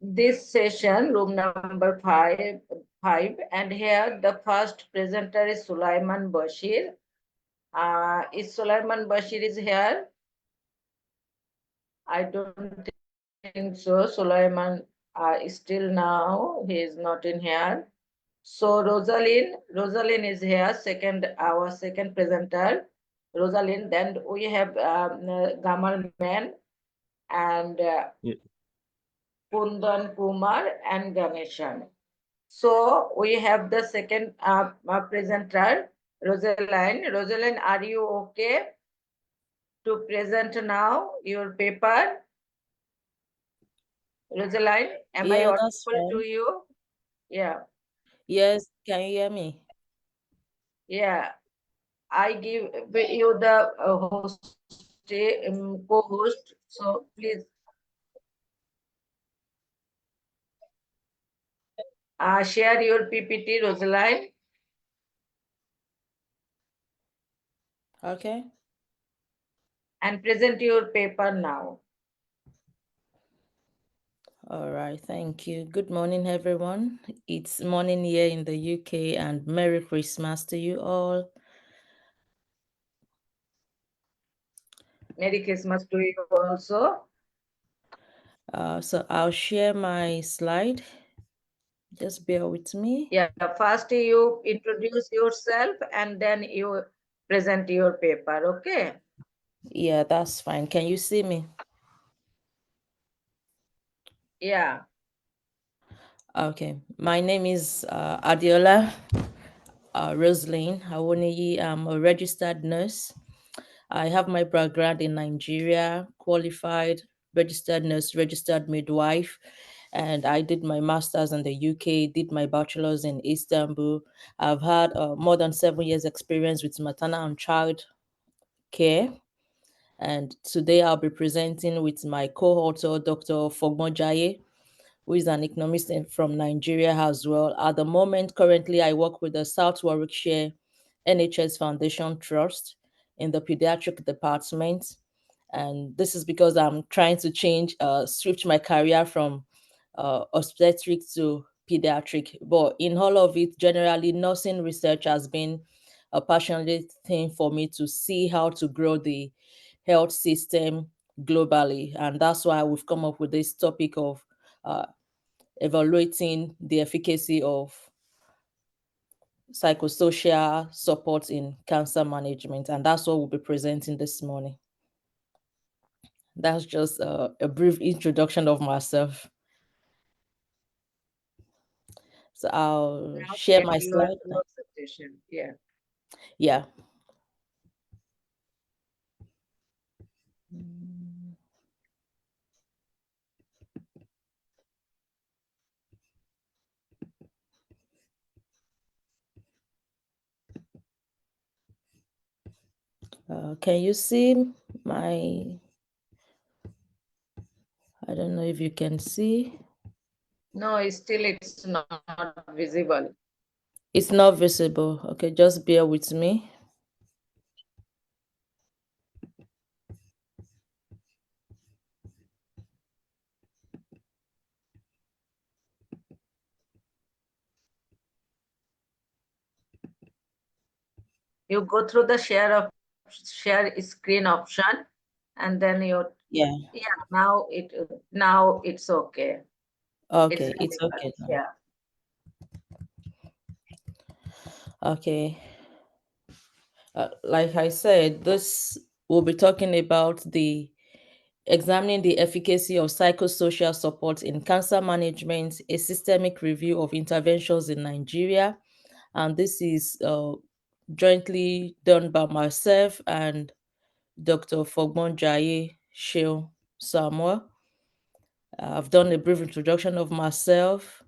this session, room number five, and here the first presenter is Sulaiman Bashir. Is Sulaiman Bashir is here? I don't think so. Sulaiman is still now. He is not in here. So Rosalind is here. Our second presenter, Rosalind. Then we have Gamal Man and Yeah. Kundan Kumar and Ganeshan. So we have the second presenter, Rosalind. Rosalind, are you okay to present now your paper? Rosalind, am I Yeah, that's audible to fine. you? Yeah, Yes, can you hear me? yeah. I give you the co-host. So please share your PPT, Rosalind, Okay. and present your paper now. All right, thank you. Good morning, everyone. It's morning here in the UK, and Merry Christmas to you all. Merry Christmas to you also. So I'll share my slide. Just bear with me. Yeah, first you introduce yourself and then you present your paper, okay? Yeah, that's fine. Can you see me? Yeah. Okay. My name is Adiola Rosaline Awoniyi. I'm a registered nurse. I have my background in Nigeria, qualified registered nurse, registered midwife, and I did my master's in the UK, did my bachelor's in Istanbul. I've had more than 7 years experience with maternal and child care. And today I'll be presenting with my co-author, Dr. Fogbon Jaye, who is an economist from Nigeria as well. At the moment, currently, I work with the South Warwickshire NHS Foundation Trust in the pediatric department. And this is because I'm trying to switch my career from obstetric to pediatric. But in all of it, generally, nursing research has been a passionate thing for me to see how to grow the health system globally. And that's why we've come up with this topic of uh, evaluating the efficacy of psychosocial support in cancer management. And that's what we'll be presenting this morning. That's just a brief introduction of myself. So I'll Now share my you are slide. presentation. Yeah. Yeah. Can you see my? I don't know if you can see. No, it's not visible. It's not visible. Okay, just bear with me. You go through the share screen option and then Yeah. now it's okay. It's Okay, it's visible. okay now. Yeah. Okay. Like I said, this will be talking about the examining the efficacy of psychosocial support in cancer management, a systemic review of interventions in Nigeria. And this is jointly done by myself and Dr. Fogbon Jaye Sheo Samuel. I've done a brief introduction of myself,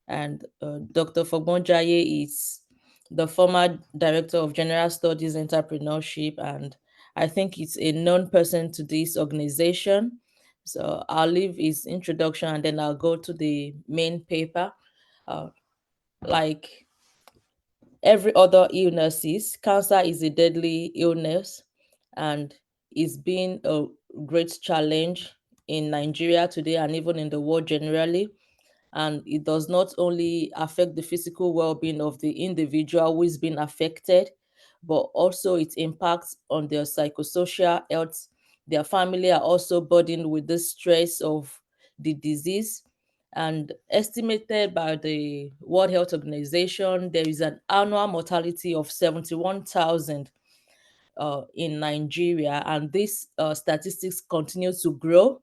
and Dr. Fogbon Jaye is the former director of General Studies Entrepreneurship, and I think it's a known person to this organization. So I'll leave his introduction and then I'll go to the main paper. Uh, like every other illnesses, cancer is a deadly illness and it's been a great challenge in Nigeria today and even in the world generally. And it does not only affect the physical well-being of the individual who is being affected, but also it impacts on their psychosocial health. Their family are also burdened with the stress of the disease. And estimated by the World Health Organization, there is an annual mortality of 71,000 in Nigeria, and these statistics continue to grow.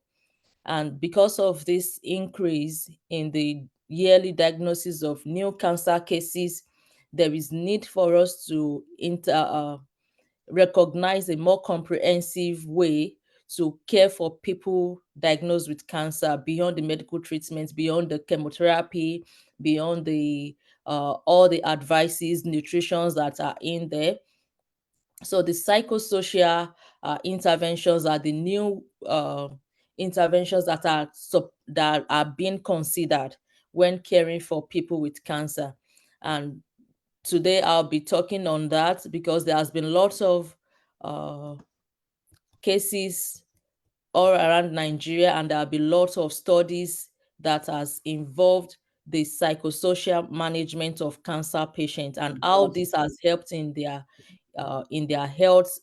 And because of this increase in the yearly diagnosis of new cancer cases, there is need for us to recognize a more comprehensive way to care for people diagnosed with cancer beyond the medical treatment, beyond the chemotherapy, beyond the all the advices, nutritions that are in there. So the psychosocial interventions are the new interventions that are being considered when caring for people with cancer. And today I'll be talking on that because there has been lots of uh, cases all around Nigeria, and there'll be lots of studies that has involved the psychosocial management of cancer patients and how this has helped in their health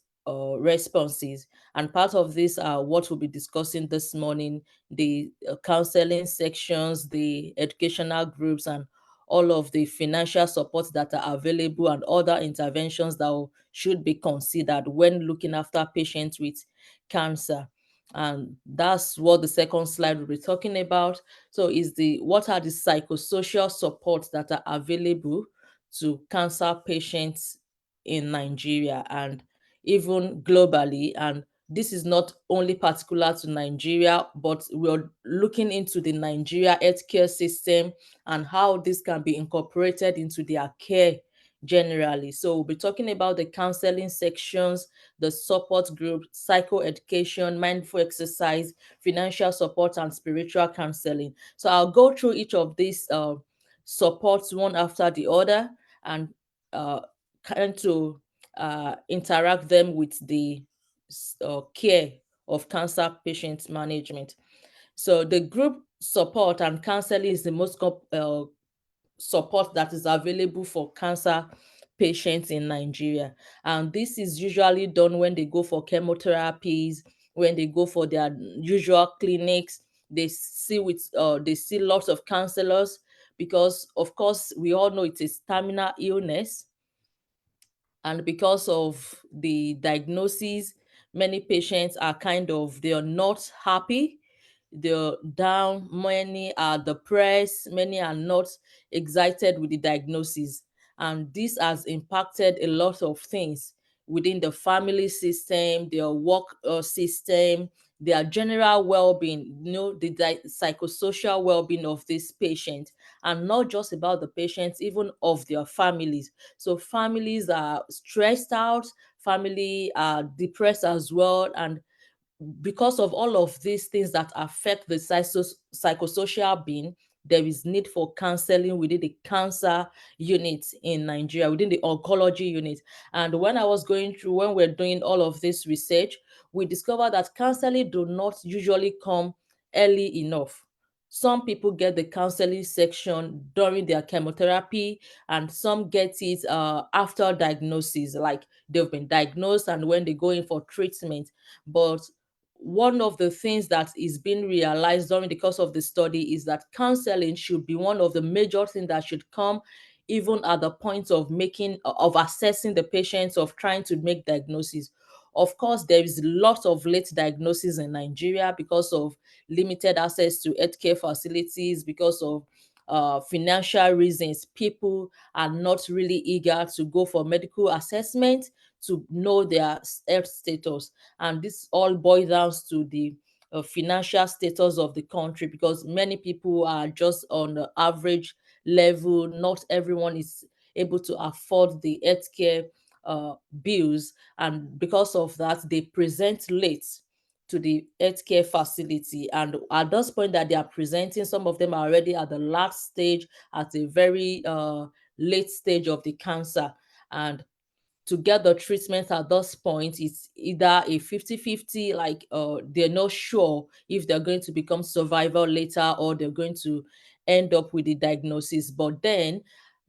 responses. And part of this are what we'll be discussing this morning: the counseling sections, the educational groups, and all of the financial support that are available, and other interventions that should be considered when looking after patients with cancer. And that's what the second slide will be talking about. So is the what are the psychosocial supports that are available to cancer patients in Nigeria and even globally. And this is not only particular to Nigeria, but we're looking into the Nigeria healthcare system and how this can be incorporated into their care generally. So we'll be talking about the counseling sections, the support group, psychoeducation, mindful exercise, financial support, and spiritual counseling. So I'll go through each of these supports one after the other and uh, kind to interact them with the care of cancer patient management. So the group support and counseling is the most support that is available for cancer patients in Nigeria. And this is usually done when they go for chemotherapies, when they go for their usual clinics. They see lots of counselors because, of course, we all know it is terminal illness. And because of the diagnosis, many patients are they are not happy, they're down, many are depressed, many are not excited with the diagnosis. And this has impacted a lot of things within the family system, their work system, their general well-being, the psychosocial well-being of this patient. And not just about the patients, even of their families. So families are stressed out, family are depressed as well. And because of all of these things that affect the psychosocial being, there is need for counseling within the cancer unit in Nigeria, within the oncology unit. And when I was going through, when we're doing all of this research, we discovered that counseling do not usually come early enough. Some people get the counseling section during their chemotherapy, and some get it after diagnosis, like they've been diagnosed and when they go in for treatment. But one of the things that is being realized during the course of the study is that counseling should be one of the major things that should come even at the point of assessing the patients, of trying to make diagnosis. Of course, there is lots of late diagnosis in Nigeria because of limited access to healthcare facilities, because of financial reasons. People are not really eager to go for medical assessment to know their health status. And this all boils down to the financial status of the country, because many people are just on the average level. Not everyone is able to afford the healthcare bills, and because of that, they present late to the healthcare facility. And at this point that they are presenting, some of them are already at the last stage, at a very late stage of the cancer. And to get the treatment at this point, it's either a 50-50, like they're not sure if they're going to become survivor later or they're going to end up with the diagnosis. But then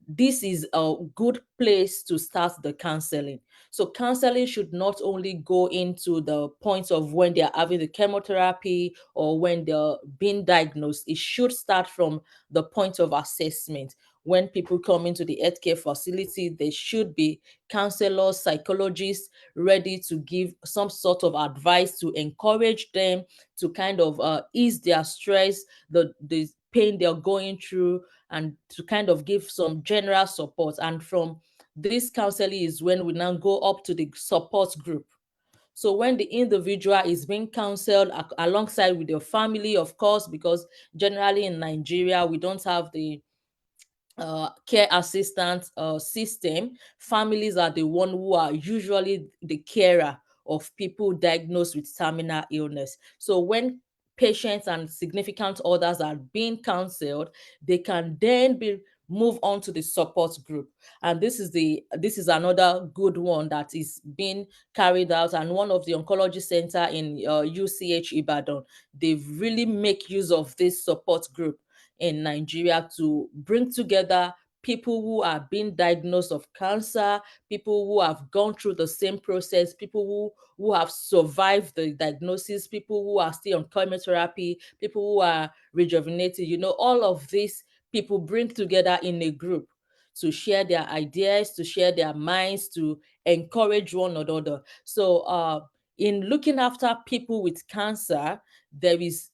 this is a good place to start the counseling. So counseling should not only go into the point of when they're having the chemotherapy or when they're being diagnosed. It should start from the point of assessment. When people come into the healthcare facility, there should be counselors, psychologists ready to give some sort of advice to encourage them to kind of ease their stress, the pain they're going through, and to kind of give some general support. And from this counseling is when we now go up to the support group. So when the individual is being counseled alongside with your family, of course, because generally in Nigeria we don't have the care assistance system. Families are the one who are usually the carer of people diagnosed with terminal illness. So when patients and significant others are being counseled, they can then be move on to the support group. And this is another good one that is being carried out, and one of the oncology center in UCH Ibadan, they've really make use of this support group in Nigeria to bring together people who are being diagnosed of cancer, people who have gone through the same process, people who have survived the diagnosis, people who are still on chemotherapy, people who are rejuvenated. All of these people bring together in a group to share their ideas, to share their minds, to encourage one another. So, in looking after people with cancer, there is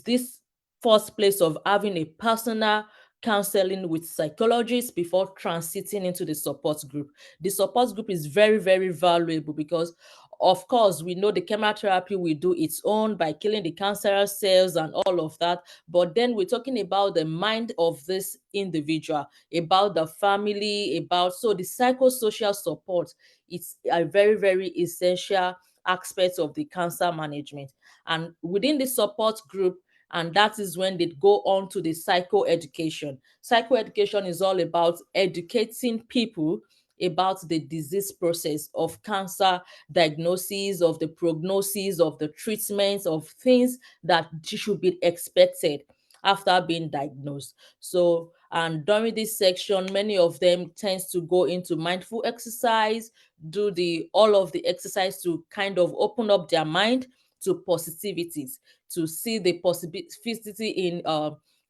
this first place of having a personal counseling with psychologists before transiting into the support group. The support group is very, very valuable because, of course, we know the chemotherapy will do its own by killing the cancerous cells and all of that. But then we're talking about the mind of this individual, about the family, about so the psychosocial support. It's a very, very essential aspect of the cancer management. And within the support group, and that is when they go on to the psychoeducation. Psychoeducation is all about educating people about the disease process of cancer diagnosis, of the prognosis, of the treatments, of things that should be expected after being diagnosed. So, and during this section, many of them tends to go into mindful exercise, do the all of the exercise to kind of open up their mind to positivities, to see the possibility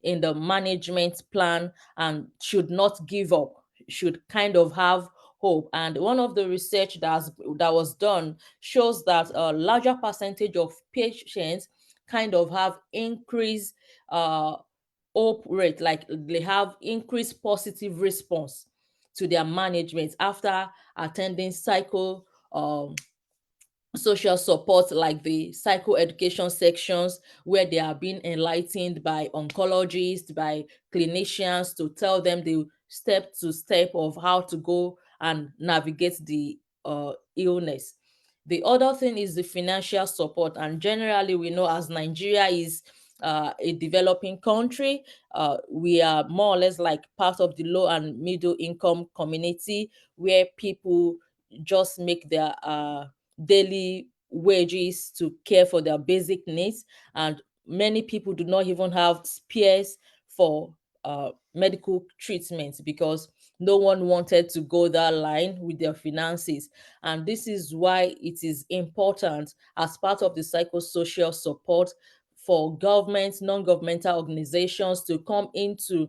in the management plan, and should not give up, should kind of have hope. And one of the research that was done shows that a larger percentage of patients kind of have increased uh hope rate, like they have increased positive response to their management after attending social support, like the psychoeducation sections where they are being enlightened by oncologists, by clinicians, to tell them the step to step of how to go and navigate the illness. The other thing is the financial support, and generally we know as Nigeria is a developing country, we are more or less like part of the low and middle income community where people just make their daily wages to care for their basic needs, and many people do not even have spares for medical treatment because no one wanted to go that line with their finances. And this is why it is important as part of the psychosocial support for governments, non-governmental organizations to come into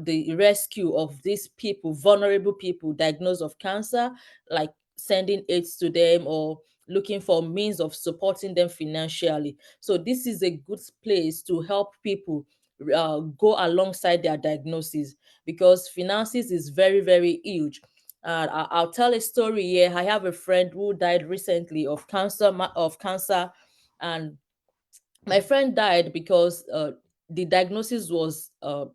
the rescue of these people, vulnerable people diagnosed of cancer, like sending aids to them or looking for means of supporting them financially. So this is a good place to help people go alongside their diagnosis, because finances is very, very huge. I'll tell a story here. I have a friend who died recently of cancer, and my friend died because the diagnosis was a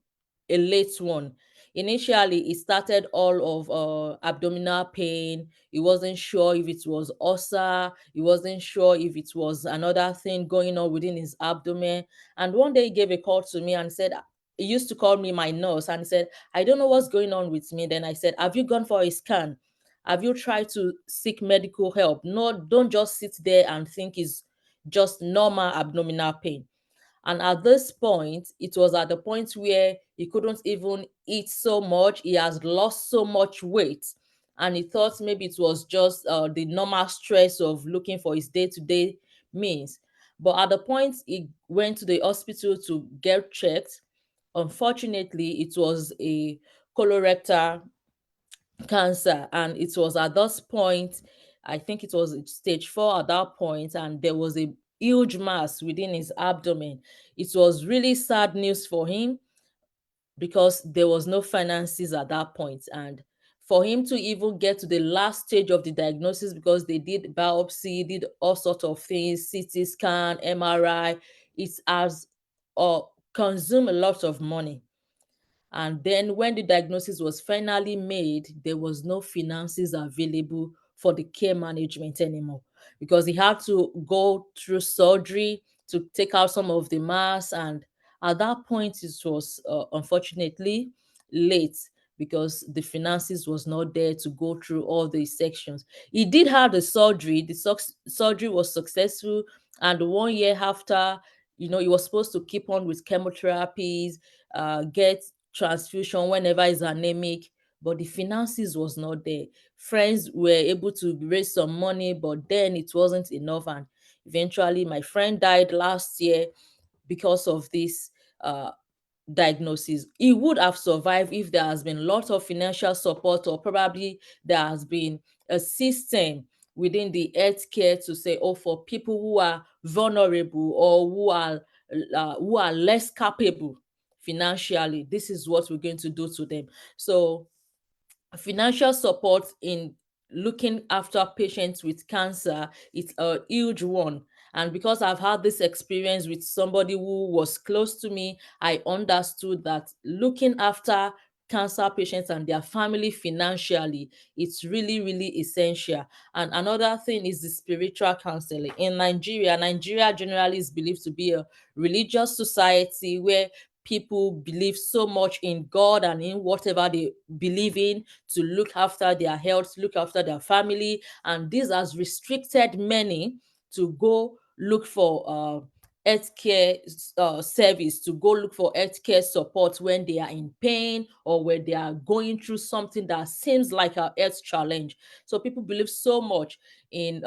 late one. Initially, it started all of abdominal pain. He wasn't sure if it was ulcer. He wasn't sure if it was another thing going on within his abdomen. And one day he gave a call to me and said, he used to call me my nurse and said, I don't know what's going on with me. Then I said, have you gone for a scan? Have you tried to seek medical help? No, don't just sit there and think it's just normal abdominal pain. And at this point, it was at the point where he couldn't even eat so much. He has lost so much weight. And he thought maybe it was just the normal stress of looking for his day to day means. But at the point he went to the hospital to get checked, unfortunately, it was a colorectal cancer. And it was at this point, I think it was stage 4 at that point, and there was a huge mass within his abdomen. It was really sad news for him because there was no finances at that point. And for him to even get to the last stage of the diagnosis, because they did biopsy, did all sorts of things, CT scan, MRI, it has consumed a lot of money. And then when the diagnosis was finally made, there was no finances available for the care management anymore, because he had to go through surgery to take out some of the mass. And at that point, it was unfortunately late, because the finances was not there to go through all the sections. He did have the surgery. The surgery was successful. And 1 year after, he was supposed to keep on with chemotherapies, get transfusion whenever he's anemic, but the finances was not there. Friends were able to raise some money, but then it wasn't enough. And eventually my friend died last year because of this uh diagnosis. He would have survived if there has been lots of financial support, or probably there has been a system within the healthcare to say, oh, for people who are vulnerable, or who are less capable financially, this is what we're going to do to them. So financial support in looking after patients with cancer is a huge one. And because I've had this experience with somebody who was close to me, I understood that looking after cancer patients and their family financially, it's really, really essential. And another thing is the spiritual counseling. In Nigeria generally is believed to be a religious society where people believe so much in God and in whatever they believe in, to look after their health, look after their family. And this has restricted many to go look for healthcare service, to go look for healthcare support when they are in pain, or when they are going through something that seems like a health challenge. So people believe so much in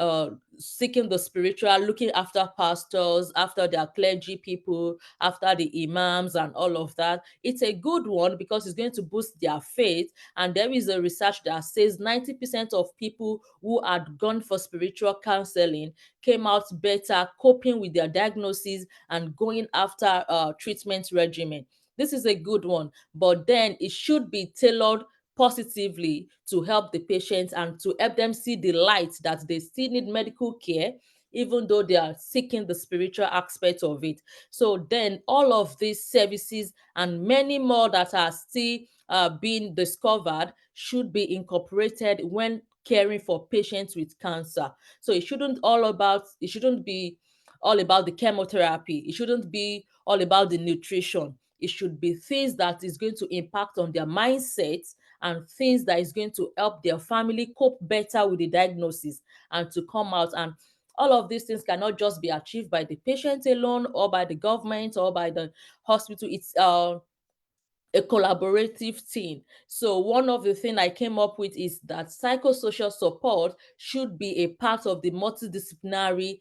seeking the spiritual, looking after pastors, after their clergy people, after the imams and all of that. It's a good one because it's going to boost their faith. And there is a research that says 90% of people who had gone for spiritual counseling came out better, coping with their diagnosis and going after treatment regimen. This is a good one, but then it should be tailored positively to help the patients and to help them see the light that they still need medical care, even though they are seeking the spiritual aspect of it. So then all of these services and many more that are still being discovered should be incorporated when caring for patients with cancer. So it shouldn't be all about the chemotherapy. It shouldn't be all about the nutrition. It should be things that is going to impact on their mindset, and things that is going to help their family cope better with the diagnosis and to come out. And all of these things cannot just be achieved by the patient alone, or by the government, or by the hospital. It's a collaborative team. So one of the things I came up with is that psychosocial support should be a part of the multidisciplinary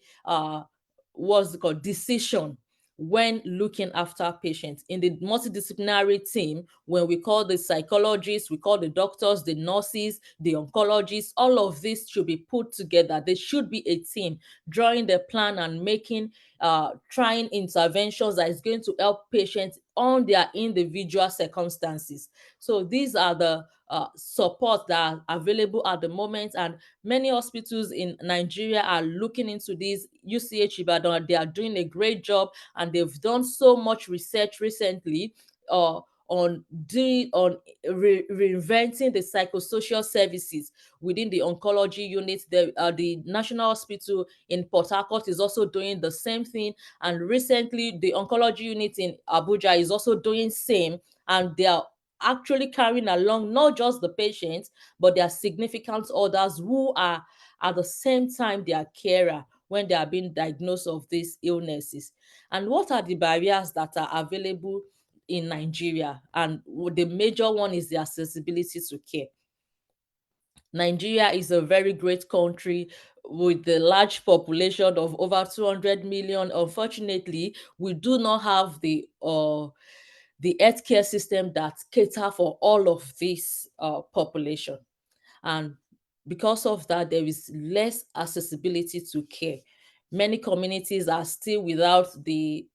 what's it called, decision when looking after patients. In the multidisciplinary team, when we call the psychologists, we call the doctors, the nurses, the oncologists, all of this should be put together. There should be a team drawing the plan and making trying interventions that is going to help patients on their individual circumstances. So these are the support that are available at the moment, and many hospitals in Nigeria are looking into this. UCH Ibadan, they are doing a great job, and they've done so much research recently on reinventing the psychosocial services within the oncology unit. The National Hospital in Port Harcourt is also doing the same thing, and recently the oncology unit in Abuja is also doing same, and they are actually carrying along not just the patients, but their significant others who are at the same time their carer when they are being diagnosed of these illnesses. And what are the barriers that are available in Nigeria? And the major one is the accessibility to care. Nigeria is a very great country with the large population of over 200 million. Unfortunately, we do not have the healthcare system that cater for all of this population. And because of that, there is less accessibility to care. Many communities are still without the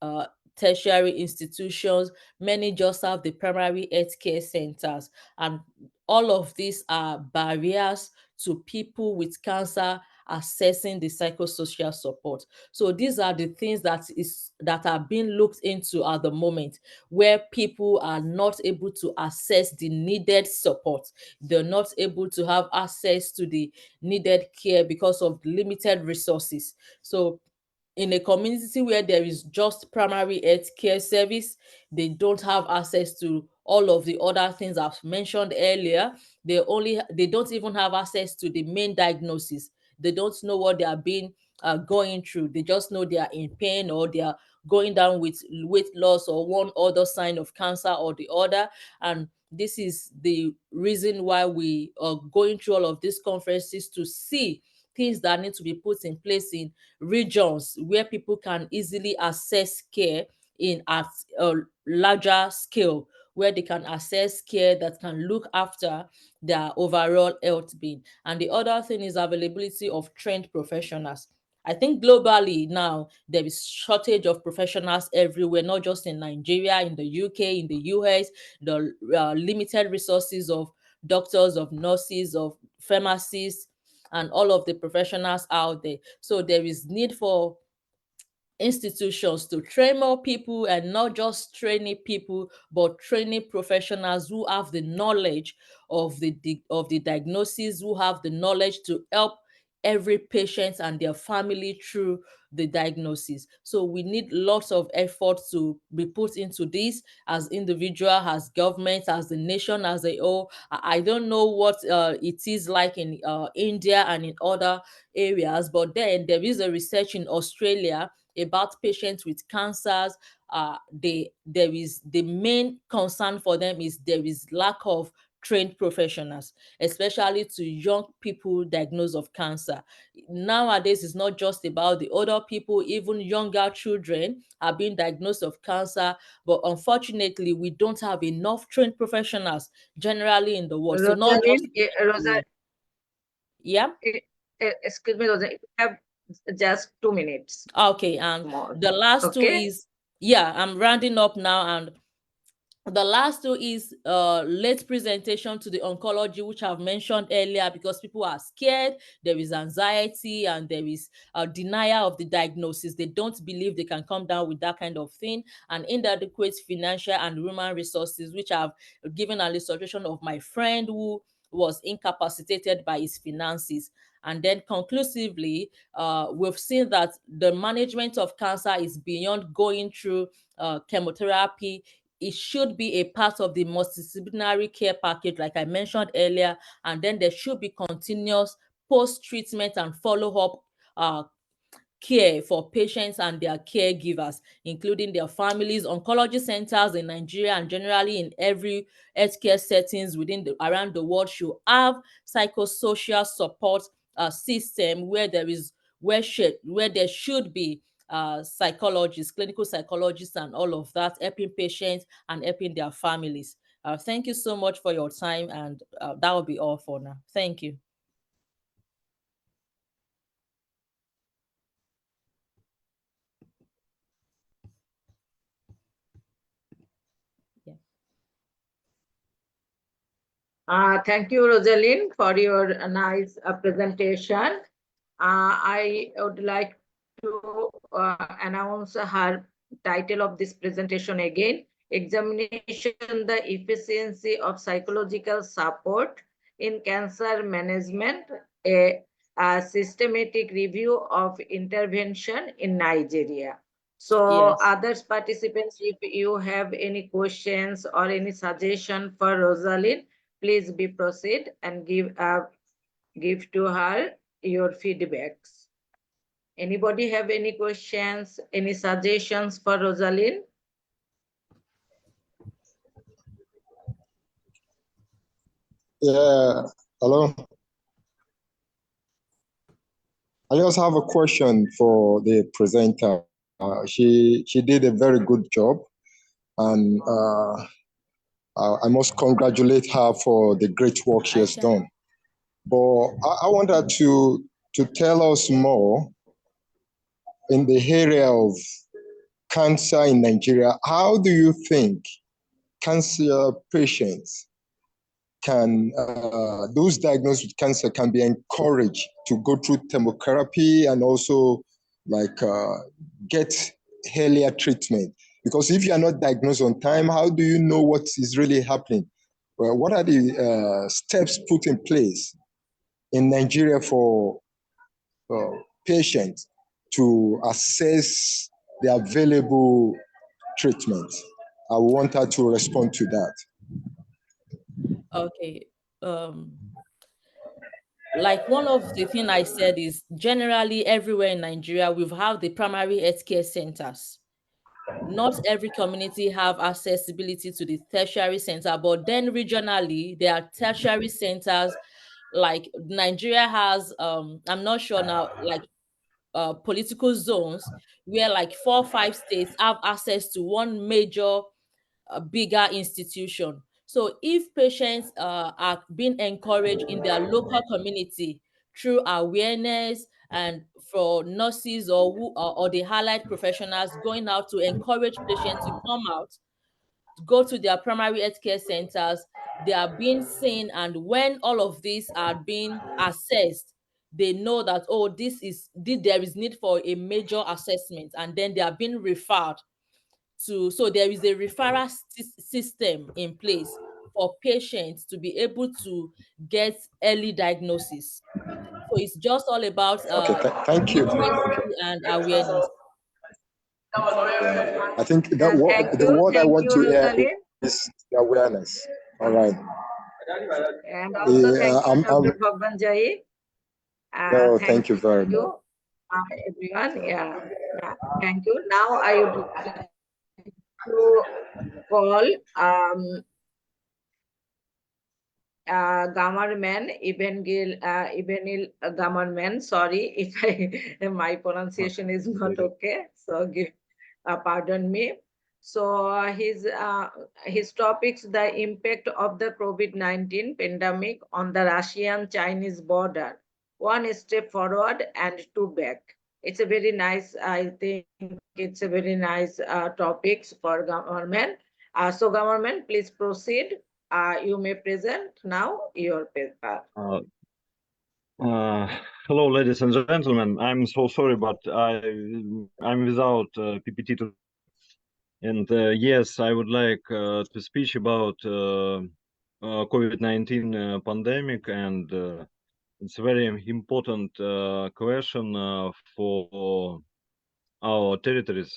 tertiary institutions. Many just have the primary health care centers. And all of these are barriers to people with cancer accessing the psychosocial support. So these are the things that are being looked into at the moment, where people are not able to access the needed support. They're not able to have access to the needed care because of limited resources. So in a community where there is just primary health care service, they don't have access to all of the other things I've mentioned earlier. They don't even have access to the main diagnosis. They don't know what they are being going through. They just know they are in pain, or they are going down with weight loss, or one other sign of cancer or the other. And this is the reason why we are going through all of these conferences, to see things that need to be put in place in regions where people can easily access care in at a larger scale, where they can access care that can look after their overall health being. And the other thing is availability of trained professionals. I think globally now there is shortage of professionals everywhere, not just in Nigeria, in the UK, in the US. The limited resources of doctors, of nurses, of pharmacists, and all of the professionals out there. So there is need for institutions to train more people, and not just training people, but training professionals who have the knowledge of the diagnosis, who have the knowledge to help every patient and their family through the diagnosis. So we need lots of effort to be put into this, as individual, as government, as the nation as a whole. I don't know what it is like in India and in other areas, but then there is a research in Australia about patients with cancers. There is the main concern for them is there is lack of trained professionals, especially to young people diagnosed of cancer. Nowadays, it's not just about the older people, even younger children are being diagnosed of cancer. But unfortunately, we don't have enough trained professionals generally in the world. So not just yeah. Excuse me, Rosa, you have just 2 minutes Okay, and more. the last two Okay. is, yeah, I'm rounding up now. And the last two is late presentation to the oncology, which I've mentioned earlier, because people are scared. There is anxiety, and there is a denial of the diagnosis. They don't believe they can come down with that kind of thing. And inadequate financial and human resources, which I've given an illustration of my friend who was incapacitated by his finances. And then conclusively, we've seen that the management of cancer is beyond going through chemotherapy. It should be a part of the multidisciplinary care package, like I mentioned earlier. And then there should be continuous post-treatment and follow-up care for patients and their caregivers, including their families. Oncology centers in Nigeria and generally in every healthcare settings around the world should have psychosocial support system, where there should be psychologists, clinical psychologists, and all of that, helping patients and helping their families. Thank you so much for your time, and that will be all for now. Thank you. Thank you, Rosalind, for your nice presentation. I would like to announce her title of this presentation again: Examination the Efficiency of Psychological Support in Cancer Management, a systematic review of intervention in Nigeria. So Yes. others participants, if you have any questions or any suggestion for Rosalind, please be proceed and give to her your feedbacks. Anybody have any questions, any suggestions for Rosalind? Yeah, hello. I just have a question for the presenter. She did a very good job, and I must congratulate her for the great work she has done. But I want her to tell us more in the area of cancer in Nigeria. How do you think cancer patients can, those diagnosed with cancer can be encouraged to go through chemotherapy and also get earlier treatment? Because if you are not diagnosed on time, how do you know what is really happening? Well, what are the steps put in place in Nigeria for patients to assess the available treatment? I want her to respond to that. Okay. Like one of the thing I said is generally everywhere in Nigeria, we've had the primary healthcare centers. Not every community have accessibility to the tertiary center, but then regionally there are tertiary centers. Like Nigeria has, I'm not sure now, like political zones where like 4 or 5 states have access to one major bigger institution. So if patients are being encouraged in their local community through awareness and for nurses or the allied professionals going out to encourage patients to come out, to go to their primary healthcare centers, they are being seen, and when all of these are being assessed, they know that, oh, there is need for a major assessment, and then they are being referred to. So there is a referral system in place for patients to be able to get early diagnosis. So it's just all about Okay, thank you. literacy and awareness. I think that the word I Thank want you, to hear Rosalind. is the awareness. All right. And also thank you, Dr. Bhagwan Jai. No, thank you very much. Everyone. Yeah, thank you. Now I would like to call Gamarman, Ibenil Gamarman. Sorry if my pronunciation is not okay. So pardon me. So his topics: the impact of the COVID-19 pandemic on the Russian-Chinese border. One step forward and two back. It's a very nice. I think it's a very nice topics for government. So government, please proceed. You may present now your paper. Hello, ladies and gentlemen. I'm so sorry, but I'm without PPT. And yes, I would like to speak about COVID-19 pandemic, and it's a very important question for our territories.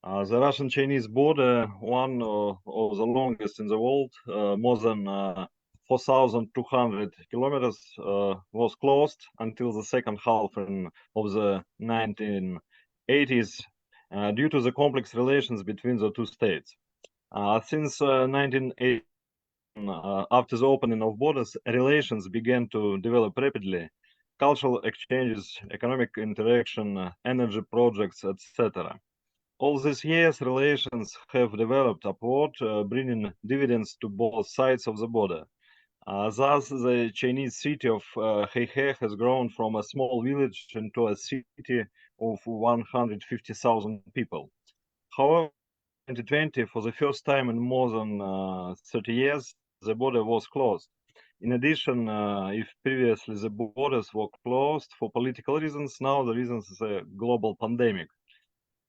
The Russian-Chinese border, one of the longest in the world, more than 4,200 kilometers, was closed until the second half of the 1980s due to the complex relations between the two states. Since 1980, after the opening of borders, relations began to develop rapidly. Cultural exchanges, economic interaction, energy projects, etc. All these years, relations have developed upward, bringing dividends to both sides of the border. Thus, the Chinese city of Heihe has grown from a small village into a city of 150,000 people. However, in 2020, for the first time in more than 30 years, the border was closed. In addition, if previously the borders were closed for political reasons, now the reason is a global pandemic.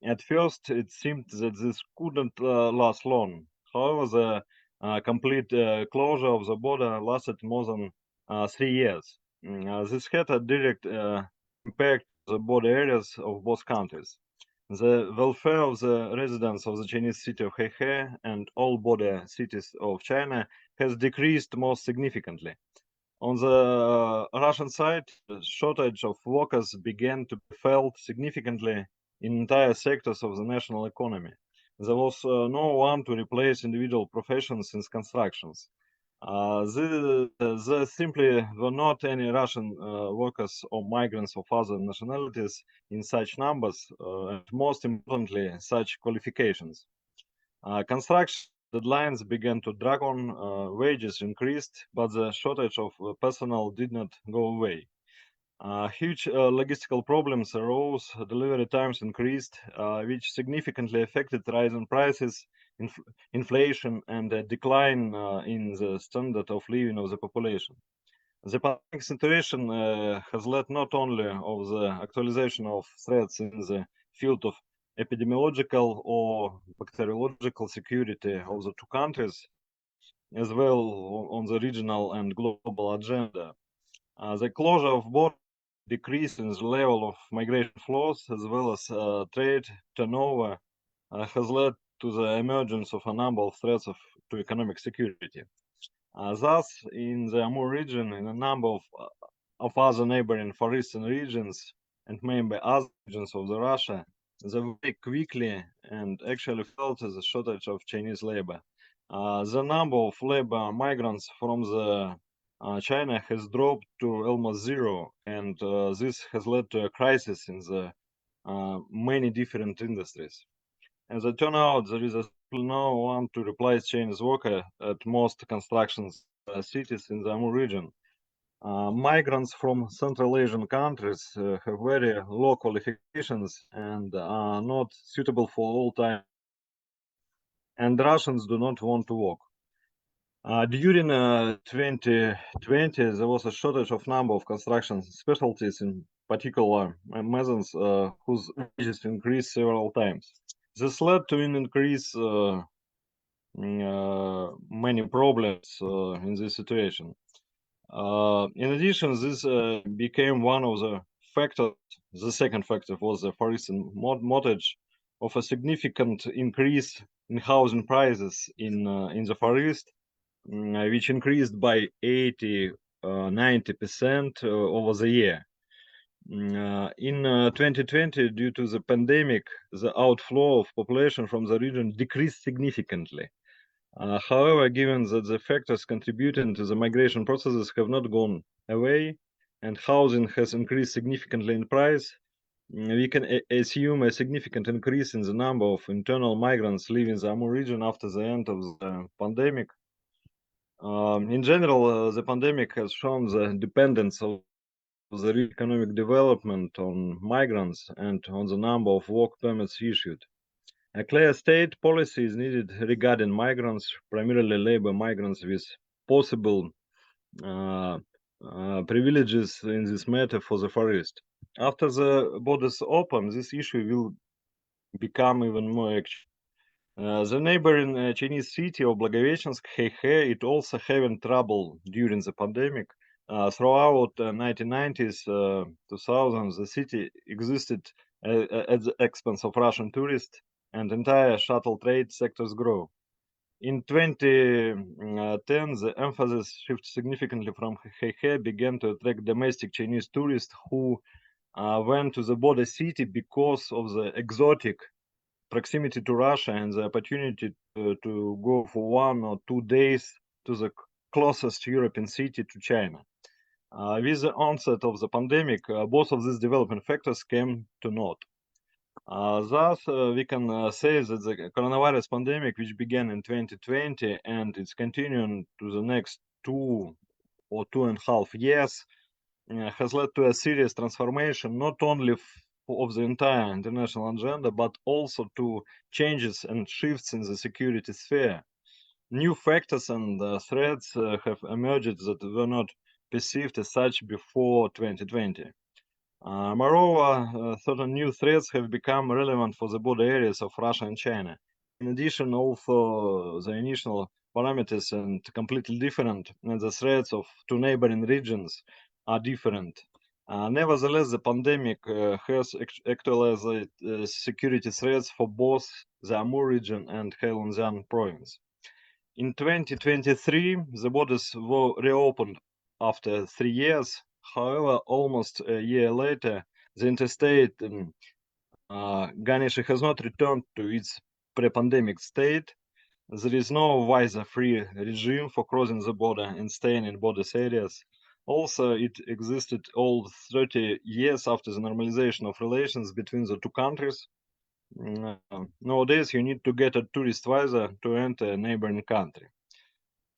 At first, it seemed that this couldn't last long. However, the complete closure of the border lasted more than 3 years. This had a direct impact on the border areas of both countries. The welfare of the residents of the Chinese city of Heihe and all border cities of China has decreased most significantly. On the Russian side, the shortage of workers began to be felt significantly in entire sectors of the national economy. There was no one to replace individual professions in constructions. There simply were not any Russian workers or migrants of other nationalities in such numbers, and most importantly, such qualifications. Construction deadlines began to drag on, wages increased, but the shortage of personnel did not go away. Huge logistical problems arose, delivery times increased, which significantly affected rising prices, inflation, and a decline in the standard of living of the population. The pandemic situation has led not only of the actualization of threats in the field of epidemiological or bacteriological security of the two countries, as well on the regional and global agenda. The closure of borders, decrease in the level of migration flows, as well as trade turnover, has led to the emergence of a number of threats to economic security. Thus, in the Amur region, in a number of other neighboring Far Eastern regions, and maybe other regions of the Russia, they very quickly and actually felt the shortage of Chinese labor. The number of labor migrants from the China has dropped to almost zero, and this has led to a crisis in the many different industries. As it turned out, there is no one to replace Chinese worker at most construction cities in the Amur region. Migrants from Central Asian countries have very low qualifications and are not suitable for all time. And Russians do not want to work. During 2020, there was a shortage of number of construction specialties, in particular masons, whose wages increased several times. This led to an increase many problems in this situation. In addition, this became one of the factors. The second factor was the Far Eastern mortgage of a significant increase in housing prices in the Far East, which increased by 80-90% over the year. In 2020, due to the pandemic, the outflow of population from the region decreased significantly. However, given that the factors contributing to the migration processes have not gone away and housing has increased significantly in price, we can assume a significant increase in the number of internal migrants leaving the Amur region after the end of the pandemic. In general, the pandemic has shown the dependence of the economic development on migrants and on the number of work permits issued. A clear state policy is needed regarding migrants, primarily labor migrants, with possible privileges in this matter for the Far East. After the borders open, this issue will become even more active. The neighboring Chinese city of Blagoveshchensk, Heihe, it also having trouble during the pandemic. Throughout 1990s, 2000s, the city existed at the expense of Russian tourists, and entire shuttle trade sectors grow. In 2010, the emphasis shifted significantly from Heihe, began to attract domestic Chinese tourists who went to the border city because of the exotic proximity to Russia and the opportunity to go for 1 or 2 days to the closest European city to China. With the onset of the pandemic, both of these development factors came to naught. Thus, we can say that the coronavirus pandemic, which began in 2020 and it's continuing to the next 2 or 2.5 years, has led to a serious transformation, not only of the entire international agenda, but also to changes and shifts in the security sphere. New factors and threats have emerged that were not perceived as such before 2020. Moreover, certain new threats have become relevant for the border areas of Russia and China. In addition, although the initial parameters are completely different, and the threats of two neighboring regions are different, Nevertheless, the pandemic has actualized security threats for both the Amur region and Heilongjiang province. In 2023, the borders were reopened after 3 years. However, almost a year later, the interstate Ganesha has not returned to its pre-pandemic state. There is no visa-free regime for crossing the border and staying in border areas. Also, it existed all 30 years after the normalization of relations between the two countries. Nowadays, you need to get a tourist visa to enter a neighboring country.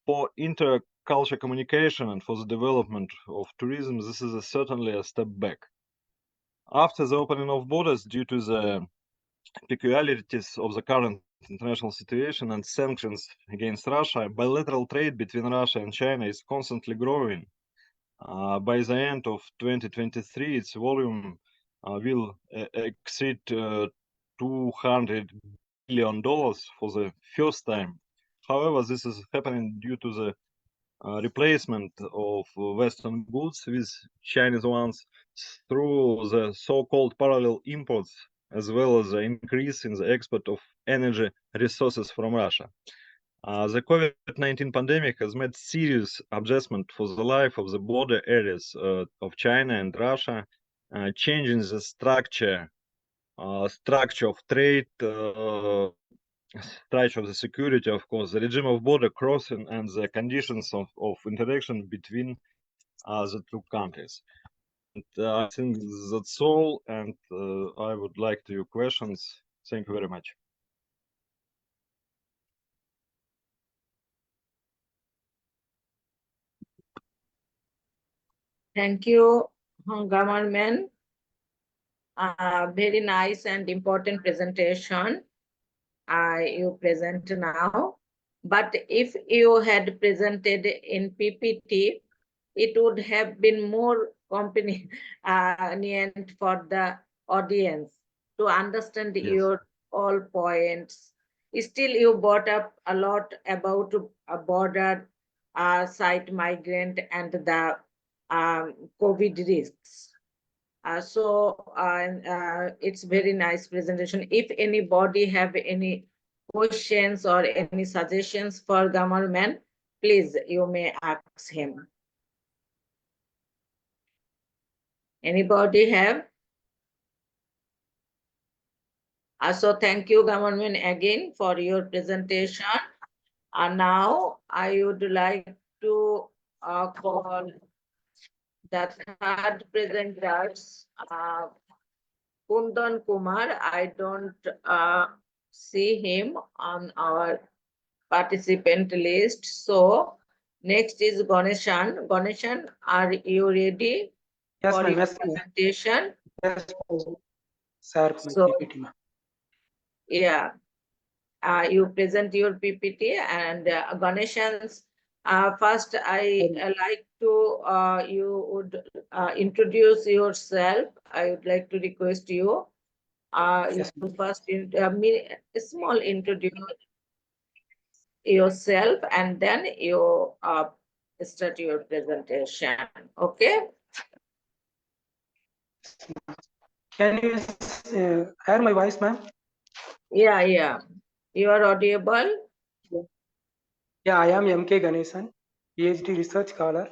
For intercultural communication and for the development of tourism, this is certainly a step back. After the opening of borders, due to the peculiarities of the current international situation and sanctions against Russia, bilateral trade between Russia and China is constantly growing. By the end of 2023, its volume will exceed $200 billion for the first time. However, this is happening due to the replacement of Western goods with Chinese ones through the so-called parallel imports, as well as the increase in the export of energy resources from Russia. The COVID-19 pandemic has made serious adjustment for the life of the border areas of China and Russia, changing the structure of trade, structure of the security, of course, the regime of border crossing, and the conditions of interaction between the two countries. And, I think that's all, and I would like to your questions. Thank you very much. Thank you, Government. Very nice and important presentation you present now. But if you had presented in PPT, it would have been more convenient for the audience to understand Yes. your all points. Still, you brought up a lot about a border site migrant and the COVID risks. It's very nice presentation. If anybody have any questions or any suggestions for government, please, you may ask him. Anybody have? So thank you, government, again for your presentation. Now I would like to call the third presenters, Kundan Kumar. I don't see him on our participant list. So next is Ganeshan. Ganeshan, are you ready Yes, for ma'am. your Yes, presentation? yes, sir. So, PPT, ma'am. Yeah, you present your PPT and Ganeshan's. First, I like to you would introduce yourself. I would like to request you. Yes, You first a small introduce yourself, and then you start your presentation. Okay. Can you hear my voice, ma'am? Yeah. You are audible. Yeah, I am MK Ganesan, PhD research scholar,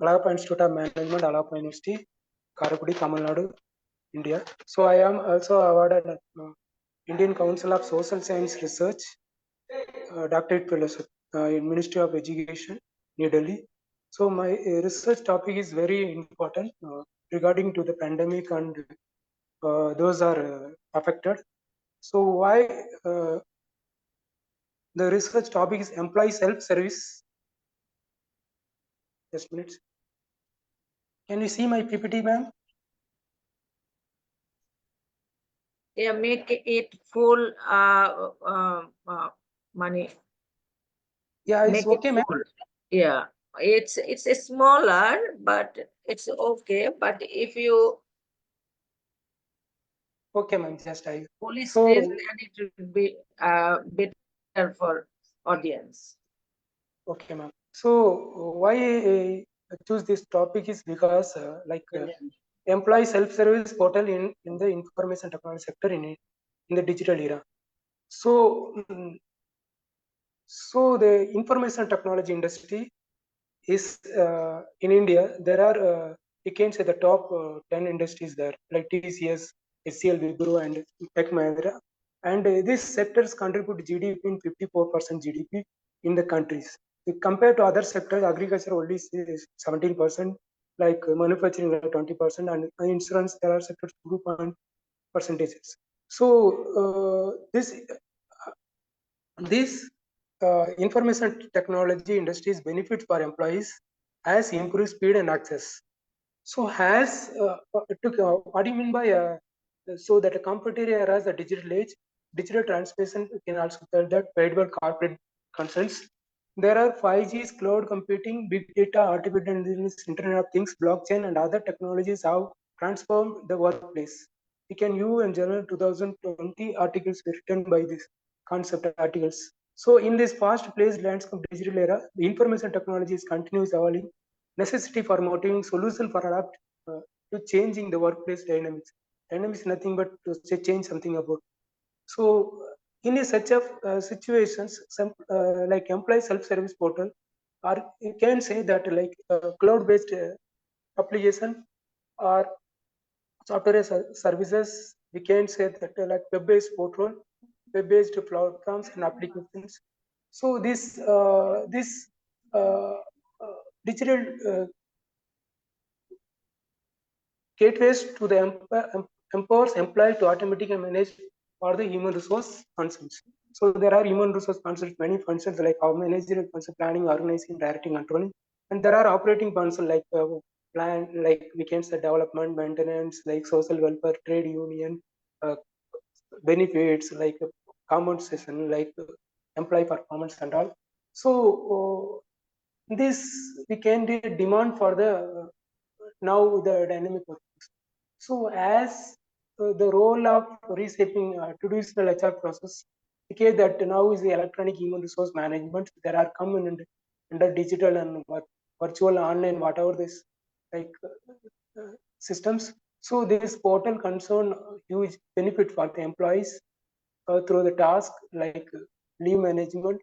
Alappa Institute of Management, Alappa University, Karaikudi, Tamil Nadu, India. So I am also awarded Indian Council of Social Science Research, doctorate fellowship in Ministry of Education, New Delhi. So my research topic is very important regarding to the pandemic and those are affected. So why the research topic is employee self-service. Just minutes. Can you see my PPT, ma'am? Yeah, make it full money. Yeah, it's Make okay, it ma'am. full. Yeah, it's a smaller, but it's okay. But if you Okay, ma'am. Just I. fully So- screen, then it will be better for audience. Okay, ma'am. So why choose this topic is because employee self-service portal in the information technology sector in the digital era. So, so the information technology industry is in India. There are you can say the top 10 industries there, like TCS, HCL, Wipro, and Tech Mahindra. And these sectors contribute GDP in 54% GDP in the countries. Compared to other sectors, agriculture only is 17%, like manufacturing like 20%, and insurance there are sectors 2 percentages. So this information technology industries benefit for employees as improved speed and access. So has what do you mean by so that a competitor era is the digital age, digital transformation can also tell that paid by corporate concerns. There are 5G's, cloud computing, big data, artificial intelligence, Internet of Things, blockchain, and other technologies have transformed the workplace. We can view in Journal 2020 articles written by this concept articles. So in this fast-paced landscape digital era, the information technology is continuously evolving. Necessity for motivating solution for adapt to changing the workplace dynamics. Dynamics is nothing but to change something about. So in a such of situations, some like employee self-service portal, or you can say that like cloud-based application or software as services, we can say that like web-based portal, web-based platforms and applications. So this digital gateways to the empowers employee to automatically manage for the human resource functions. So there are human resource functions, many functions like how managerial function, planning, organizing, directing, controlling, and there are operating functions like plan, like we can say development, maintenance, like social welfare, trade union, benefits, like compensation, like employee performance and all. So this we can demand for the now the dynamic workforce. So as the role of reshaping traditional HR process, okay, that now is the electronic human resource management. There are common under digital and virtual online, whatever this like systems. So this portal concern huge benefit for the employees through the task like leave management,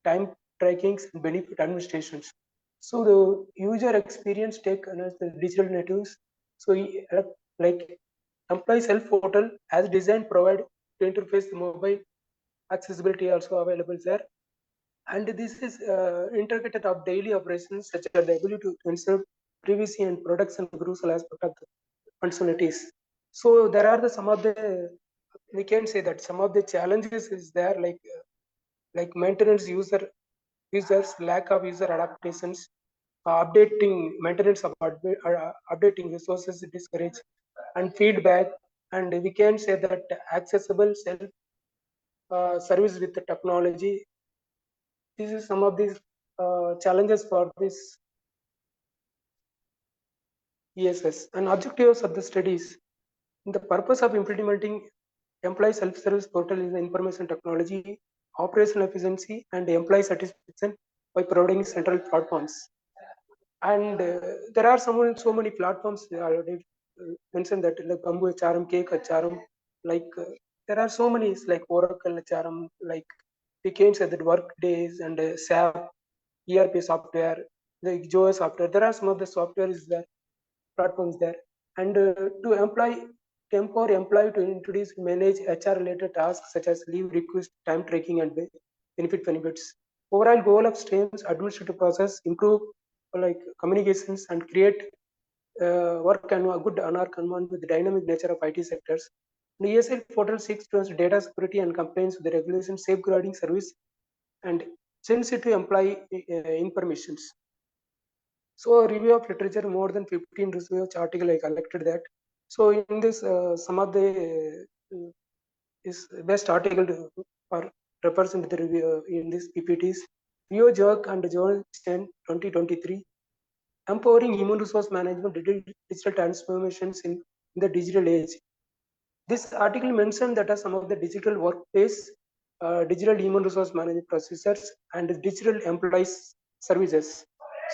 time trackings, and benefit administrations. So the user experience take as the digital natives. So like employee self portal as designed provide to interface the mobile accessibility also available there. And this is integrated of daily operations such as the ability to ensure privacy and protection crucial aspect of the functionalities. So there are the some of the we can say that some of the challenges is there like maintenance users lack of user adaptations, updating maintenance of updating resources discourage, and feedback, and we can say that accessible self service with the technology. This is some of these challenges for this ESS and objectives of the studies. The purpose of implementing employee self-service portal is the information technology, operational efficiency, and employee satisfaction by providing central platforms. And there are so many platforms I already mentioned that like Bamboo HRM, Cake HRM, like there are so many like Oracle HRM, like we can say that Workdays and SAP, ERP software, the Joa software. There are some of the software is there, platforms there, and to empower employee to introduce manage HR related tasks such as leave request, time tracking, and benefits. Overall goal of streams administrative process improve like communications and create work and a good environment with the dynamic nature of IT sectors. The ESL portal seeks to ensure data security and compliance with the regulation, safeguarding service and sensitive employee informations. So a review of literature, more than 15 research article I collected that. So in this, some of the is best article or represent the review in this PPTs. Rio Jerk and Joel Chen 2023, empowering human resource management, digital transformations in the digital age. This article mentioned that are some of the digital workplace, digital human resource management processors, and digital employees services.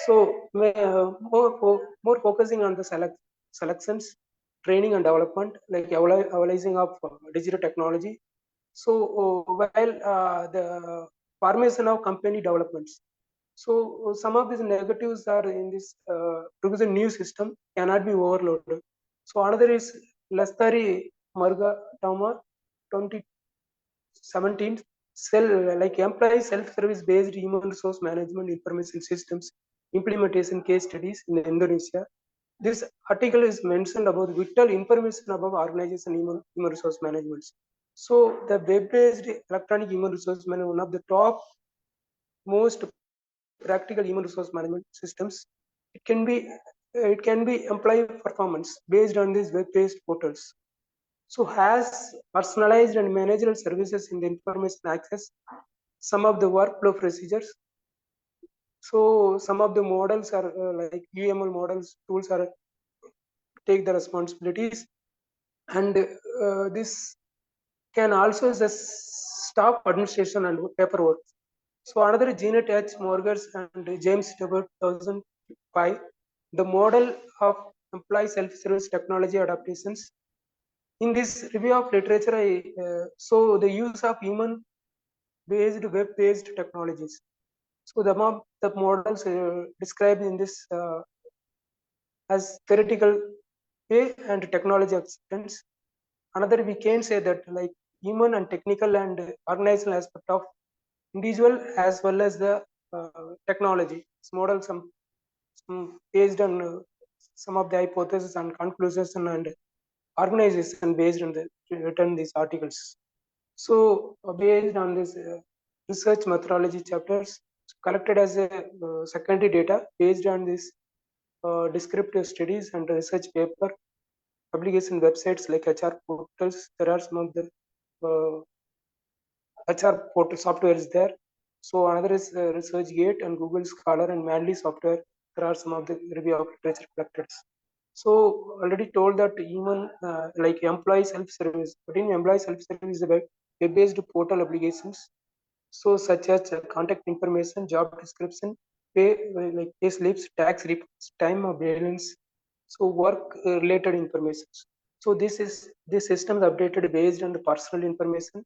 So more focusing on the selections, training and development, like evaluating of digital technology. So while the formation of company developments. So some of these negatives are in this because the new system cannot be overloaded. So another is Lastari Marga Tama 2017 like employee self-service based human resource management information systems implementation case studies in Indonesia. This article is mentioned about vital information about organization human resource management. So the web-based electronic human resource management, one of the top most practical human resource management systems. It can be employee performance based on these web-based portals. So has personalized and managerial services in the information access, some of the workflow procedures. So some of the models are like UML models, tools are take the responsibilities, and this can also just stop administration and paperwork. So another Janet H. Morgers and James Tebber 2005, the model of employee self-service technology adaptations. In this review of literature, I so the use of human-based web-based technologies. So the models described in this as theoretical way and technology acceptance. Another we can say that like human and technical and organizational aspect of individual as well as the technology. This model some based on some of the hypotheses and conclusions and organization based on the written these articles. So based on this research methodology chapters collected as a secondary data based on this descriptive studies and research paper publication websites like HR portals. There are some of the HR portal software is there. So another is ResearchGate and Google Scholar and Manly software. There are some of the review of literature collected. So already told that human like employee self-service, but in employee self-service is about web-based portal applications. So such as contact information, job description, like pay slips, tax reports, time of balance, so work related information. So this system is updated based on the personal information,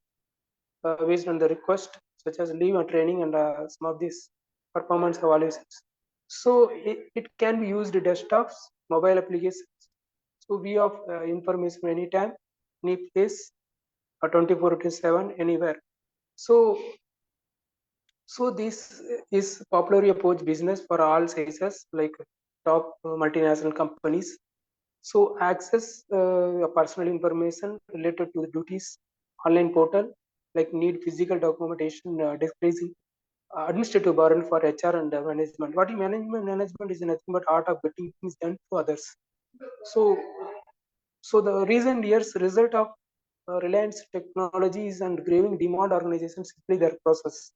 based on the request, such as leave and training and some of these performance evaluations. So it can be used desktops, mobile applications. So we have information anytime, any place, 24/7, anywhere. So this is popularly approach business for all sizes, like top multinational companies. So access personal information related to the duties, online portal, like need physical documentation, decreasing administrative burden for HR and management. What management is nothing but art of getting things done to others. So the recent years result of Reliance technologies and growing demand organizations simply their process.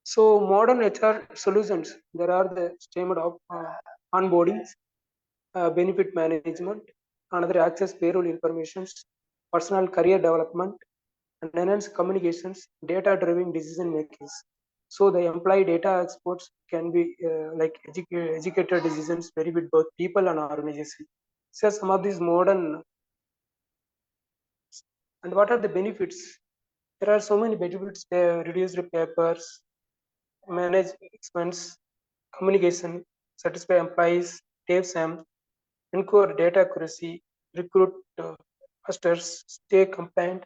So modern HR solutions, there are the streamed of onboardings, benefit management, another access payroll information, personal career development, and enhanced communications, data-driven decision making. So the employee data experts can be like educated decisions vary with both people and organization. So some of these modern, and what are the benefits? There are so many benefits. Reduced papers, manage expense, communication, satisfy employees, save SAM, ensure data accuracy, recruit fasters, stay compliant.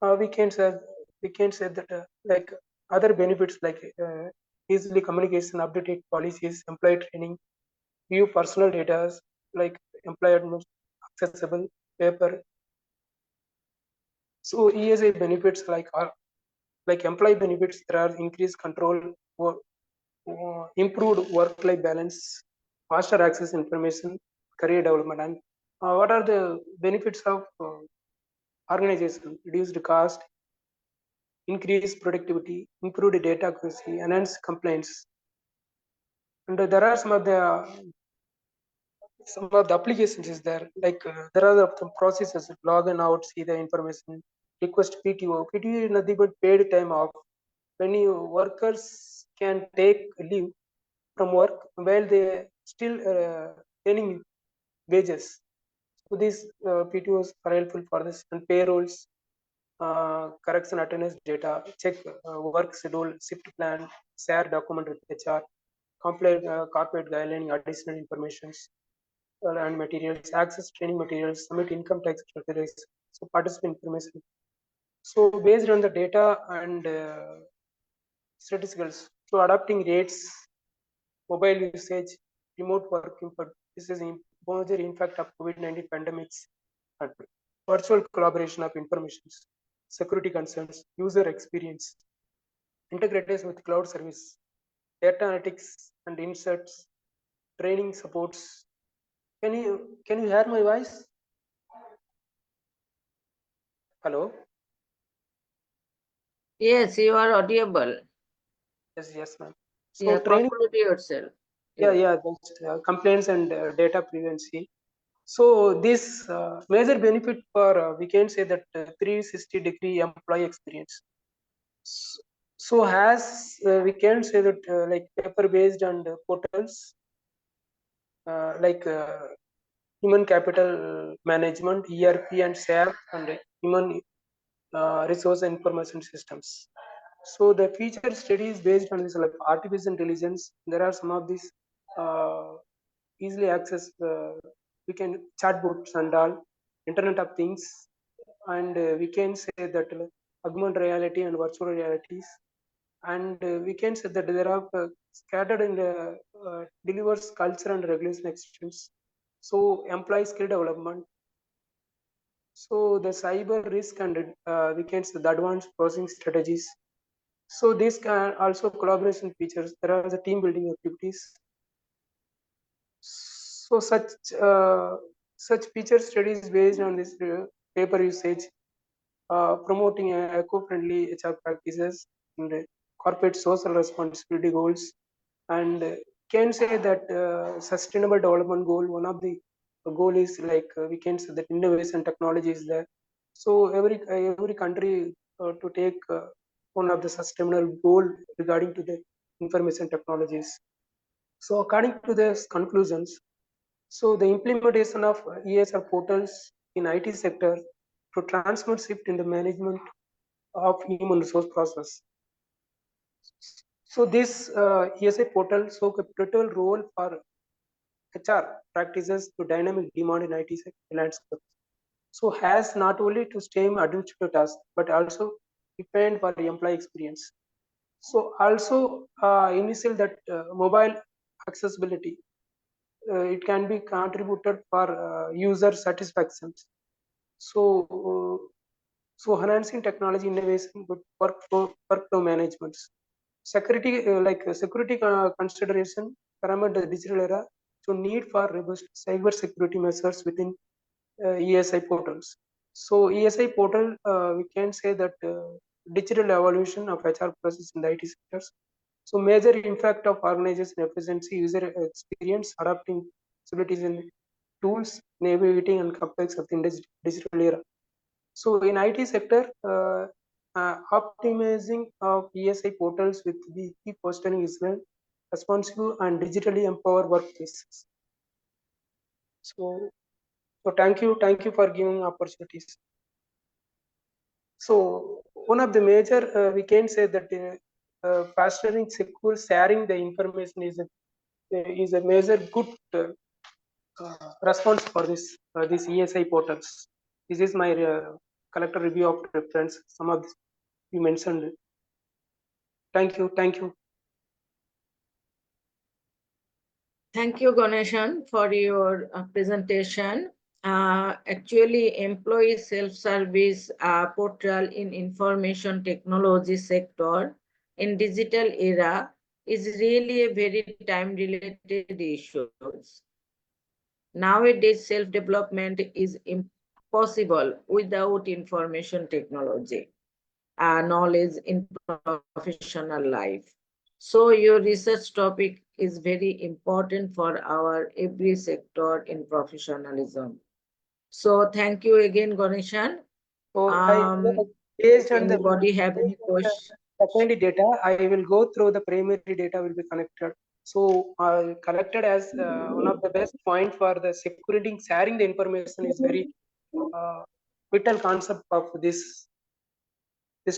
We can say that like other benefits like easily communication, updated policies, employee training, view personal data like employee accessible paper. So ESA benefits like employee benefits, there are increased control, improved work-life balance, faster access information, career development, and what are the benefits of organization? Reduced cost, increased productivity, improved data accuracy, enhanced compliance. And there are some of the applications is there. Like there are the processes, log in out, see the information, request PTO. PTO is nothing but paid time off. When you workers can take leave from work while they still earning wages. So these PTOs are helpful for this, and payrolls, correction attendance data, check work schedule, shift plan, share document with HR, complete corporate guideline, additional informations and materials, access training materials, submit income tax returns, so participant information. So based on the data and statisticals, so adapting rates, mobile usage, remote work input. This is a major impact of COVID-19 pandemics and virtual collaboration of information, security concerns, user experience, integrated with cloud service, data analytics and insights, training supports. Can you hear my voice? Hello. Yes, you are audible. Yes, ma'am. So Yeah, training. conclude yourself. Yeah. Just, complaints and data privacy. So this major benefit for we can say that 360-degree employee experience. So as we can say that like paper based and portals like human capital management, ERP and SAP and human resource information systems. So the feature studies based on this like artificial intelligence. There are some of these easily access. We can chatbots and all, Internet of Things, and we can say that augmented reality and virtual realities, and we can say that there are scattered in the delivers culture and regulation exchange. So employee skill development. So the cyber risk and we can say the advanced processing strategies. So these can also collaboration features. There are the team building activities. So such feature studies based on this paper usage, promoting eco-friendly HR practices and corporate social responsibility goals, and can say that sustainable development goal. One of the goal is like we can say that innovation technology is there. So every country to take one of the sustainable goal regarding to the information technologies. So according to this conclusions, so the implementation of ESR portals in IT sector to transform shift in the management of human resource process. So this ESI portal so a pivotal role for HR practices to dynamic demand in IT landscape. So has not only to stem administrative tasks but also depend for the employee experience. So also initial that mobile accessibility, it can be contributed for user satisfaction. So enhancing technology innovation with workflow management, security security consideration parameter digital era. So need for robust cyber security measures within ESI portals. So ESI portal, we can say that digital evolution of HR process in the IT sectors. So major impact of organization efficiency, user experience, adapting facilities and tools, navigating and complex of the digital era. So in IT sector, optimizing of ESI portals with the key fostering is well responsive and digitally empowered workplaces. So thank you for giving opportunities. So one of the major we can say that fostering secure sharing the information is a major good response for this ESI portals. This is my collector review of reference. Some of this you mentioned. Thank you. Thank you, Ganeshan, for your presentation. Actually, employee self-service portal in information technology sector in digital era is really a very time-related issue. Nowadays, self-development is impossible without information technology, knowledge in professional life. So your research topic is very important for our every sector in professionalism. So thank you again, Ganeshan. So based on the Anybody have any question? secondary data, I will go through the primary data will be connected. So collected as one of the best point for the security, sharing the information is very vital concept of this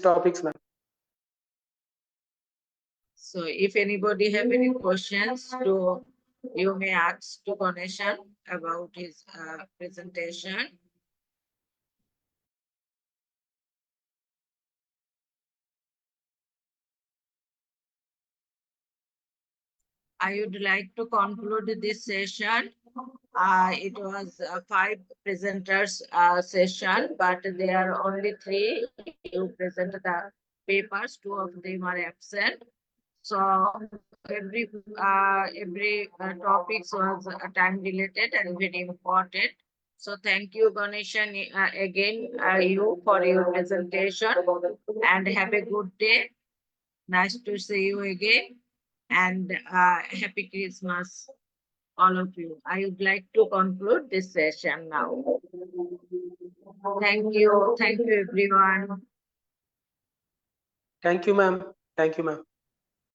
topics, ma'am. So if anybody have any questions to, you may ask to Ganeshan about his presentation. I would like to conclude this session. It was 5 presenters session, but there are only 3. You presented the papers, 2 of them are absent. So every topics was time related and very important. So thank you, Ganeshan, again you for your presentation, and have a good day. Nice to see you again, and happy Christmas, all of you. I would like to conclude this session now. Thank you everyone. Thank you, ma'am. Thank you, ma'am.